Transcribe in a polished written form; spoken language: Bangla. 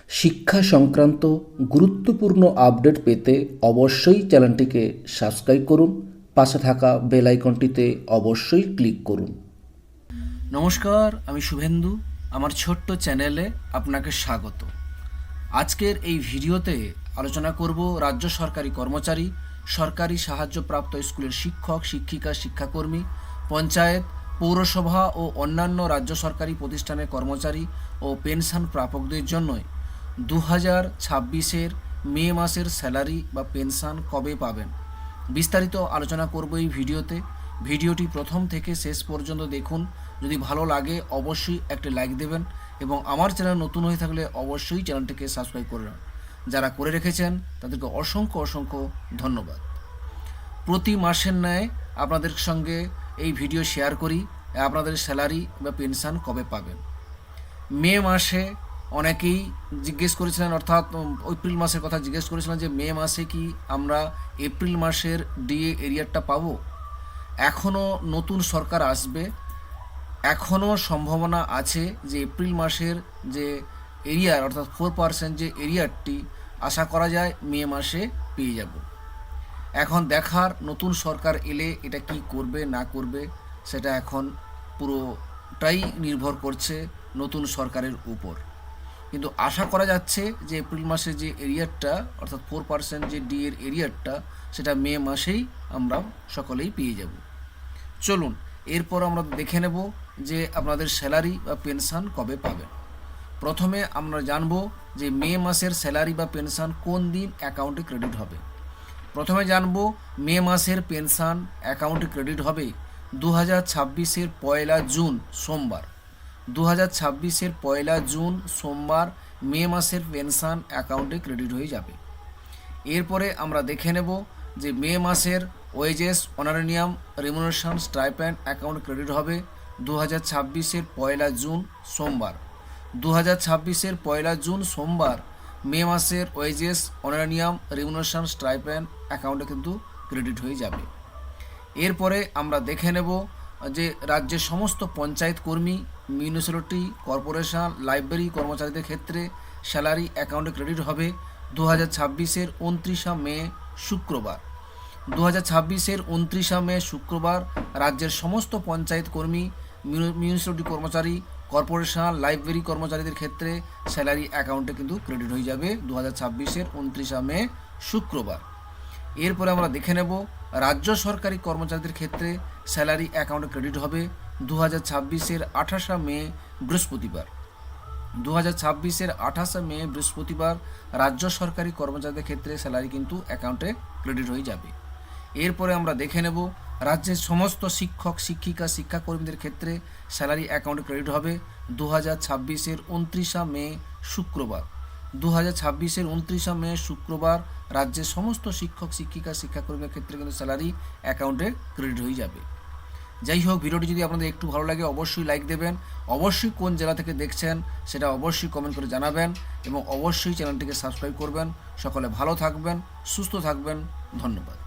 শিক্ষা সংক্রান্ত গুরুত্বপূর্ণ আপডেট পেতে অবশ্যই চ্যানেলটিকে সাবস্ক্রাইব করুন। পাশে থাকা বেল আইকনটিতে অবশ্যই ক্লিক করুন। নমস্কার, আমি শুভেন্দু। আমার ছোট্ট চ্যানেলে আপনাকে স্বাগত। আজকের এই ভিডিওতে আলোচনা করব রাজ্য সরকারি কর্মচারী, সরকারি সাহায্যপ্রাপ্ত স্কুলের শিক্ষক, শিক্ষিকা, শিক্ষাকর্মী, পঞ্চায়েত, পৌরসভা ও অন্যান্য রাজ্য সরকারি প্রতিষ্ঠানের কর্মচারী ও পেনশন প্রাপকদের জন্য 2026-এর মে মাসের স্যালারি বা পেনশন কবে পাবেন, বিস্তারিত আলোচনা করব এই ভিডিওতে। ভিডিওটি প্রথম থেকে শেষ পর্যন্ত দেখুন। যদি ভালো লাগে অবশ্যই একটা লাইক দেবেন এবং আমার চ্যানেল নতুন হয়ে থাকলে অবশ্যই চ্যানেলটিকে সাবস্ক্রাইব করবেন। যারা করে রেখেছেন তাদেরকে অসংখ্য ধন্যবাদ। প্রতি মাসের ন্যায় আপনাদের সঙ্গে এই ভিডিও শেয়ার করি আপনাদের স্যালারি বা পেনশন কবে পাবেন। মে মাসে অনেকেই জিজ্ঞেস করেছিলেন, অর্থাৎ এপ্রিল মাসের কথা জিজ্ঞেস করেছিলেন যে মে মাসে কি আমরা এপ্রিল মাসের ডিএ এরিয়ারটা পাবো। এখনও নতুন সরকার আসবে, এখনও সম্ভাবনা আছে যে এপ্রিল মাসের যে এরিয়ার অর্থাৎ 4% যে এরিয়ারটি আশা করা যায় মে মাসে পেয়ে যাব। এখন দেখার নতুন সরকার এলে এটা কি করবে না করবে, সেটা এখন পুরোটাই নির্ভর করছে নতুন সরকারের উপর। কিন্তু আশা করা যাচ্ছে যে এপ্রিল মাসে যে এরিয়ারটা অর্থাৎ 4% যে ডি এর এরিয়ারটা সেটা মে মাসেই আমরা সকলেই পেয়ে যাব। চলুন এরপর আমরা দেখে নেব যে আপনাদের স্যালারি বা পেনশন কবে পাবেন। প্রথমে আমরা জানব যে মে মাসের স্যালারি বা পেনশন কোন দিন অ্যাকাউন্টে ক্রেডিট হবে। প্রথমে জানব মে মাসের পেনশন অ্যাকাউন্টে ক্রেডিট হবে 2026-এর 1 জুন সোমবার। 2026-এর 1 জুন সোমবার মে মাসের পেনশন অ্যাকাউন্টে ক্রেডিট হয়ে যাবে। এরপরে আমরা দেখে নেব যে মে মাসের wages, honorarium, remuneration, stipend account credit হবে 2026-এর 1 জুন সোমবার। 2026-এর 1 জুন সোমবার মে মাসের ওয়েজেস, অনারেনিয়াম, রেমুনারেশন, স্টাইপেন্ড অ্যাকাউন্টে কিন্তু ক্রেডিট হয়ে যাবে। এরপরে আমরা দেখে নেব যে রাজ্যের সমস্ত পঞ্চায়েত কর্মী, মিউনিসিপ্যালিটি কর্পোরেশন, লাইব্রেরি কর্মচারীদের ক্ষেত্রে স্যালারি অ্যাকাউন্টে ক্রেডিট হবে 2026-এর 29 মে শুক্রবার। 2026-এর 29 মে শুক্রবার রাজ্যের সমস্ত পঞ্চায়েত কর্মী, মিউনিসিপ্যালিটি কর্মচারী, কর্পোরেশন, লাইব্রেরি কর্মচারীদের ক্ষেত্রে স্যালারি অ্যাকাউন্টে কিন্তু ক্রেডিট হয়ে যাবে 2026-এর 29 মে শুক্রবার। এরপরে আমরা দেখে নেব রাজ্য সরকারি কর্মচারীদের ক্ষেত্রে স্যালারি অ্যাকাউন্টে ক্রেডিট হবে 2026-এর 28 মে বৃহস্পতিবার। 2026-এর 28 মে বৃহস্পতিবার রাজ্য সরকারি কর্মচারীদের ক্ষেত্রে স্যালারি কিন্তু অ্যাকাউন্টে ক্রেডিট হয়ে যাবে। এরপরে আমরা দেখে নেব রাজ্যের সমস্ত শিক্ষক, শিক্ষিকা, শিক্ষাকর্মীদের ক্ষেত্রে স্যালারি অ্যাকাউন্টে ক্রেডিট হবে 2026-এর 29 মে শুক্রবার। 2026-এর 29 মে শুক্রবার রাজ্যের সমস্ত শিক্ষক, শিক্ষিকা, শিক্ষাকর্মীদের ক্ষেত্রে কিন্তু স্যালারি অ্যাকাউন্টে ক্রেডিট হয়ে যাবে। যাই হোক, ভিডিওটি যদি আপনাদের একটু ভালো লাগে অবশ্যই লাইক দেবেন। অবশ্যই কোন জেলা থেকে দেখছেন সেটা অবশ্যই কমেন্ট করে জানাবেন এবং অবশ্যই চ্যানেলটিকে সাবস্ক্রাইব করবেন। সকলে ভালো থাকবেন, সুস্থ থাকবেন। ধন্যবাদ।